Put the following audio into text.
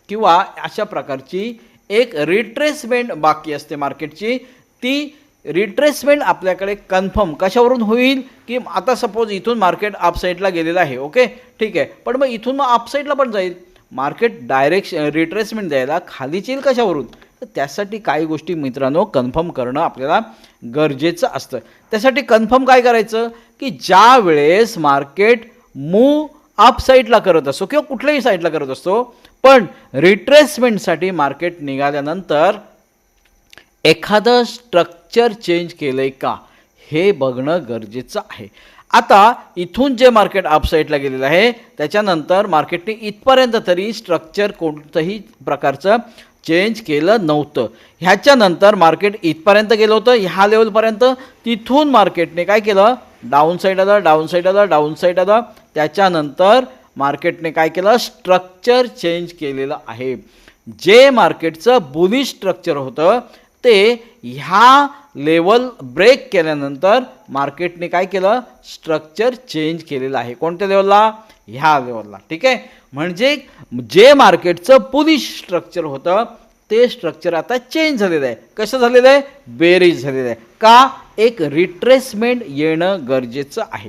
किंवा अशा प्रकारची एक रिट्रेसमेंट बाकी असते मार्केटची. ती रिट्रेसमेंट आपल्याकडे कन्फर्म कशावरून होईल की आता सपोज इथून मार्केट अपसाईडला गेलेलं आहे, ओके ठीक आहे, पण मग इथून मग अपसाईडला पण जाईल. मार्केट डायरेक्ट रिट्रेसमेंट द्यायला खालीच येईल कशावरून. तर त्यासाठी काही गोष्टी मित्रांनो कन्फर्म करणं आपल्याला गरजेचं असतं. त्यासाठी कन्फर्म काय करायचं की ज्या वेळेस मार्केट मूव अप साईडला करत असतो किंवा कुठल्याही साईडला करत असतो, पण रिट्रेसमेंटसाठी मार्केट निघाल्यानंतर एखादं स्ट्रक्चर चेंज केलं आहे का हे बघणं गरजेचं आहे. आता इथून जे मार्केट अपसाईडला गेलेलं आहे त्याच्यानंतर मार्केटने इथपर्यंत तरी स्ट्रक्चर कोणतंही प्रकारचं चेंज केलं नव्हतं. ह्याच्यानंतर मार्केट इथपर्यंत गेलं होतं ह्या लेवलपर्यंत. तिथून मार्केटने काय केलं, डाऊन साईड आलं, डाऊन साईड आलं, डाऊन साईड आलं. त्याच्यानंतर मार्केटने काय केलं, स्ट्रक्चर चेंज केलेलं आहे. जे मार्केटचं बुलिश स्ट्रक्चर होतं ते ह्या लेवल ब्रेक केल्यानंतर मार्केटने काय केलं, स्ट्रक्चर चेंज केलेलं आहे. कोणत्या लेवलला, ह्या लेवलला. ठीक आहे, म्हणजे जे मार्केटचं बुलिश स्ट्रक्चर होतं ते स्ट्रक्चर आता चेंज झालेलं आहे. कसं झालेलं आहे, बेरीज झालेलं आहे. का, एक रिट्रेसमेंट येणं गरजेचं आहे.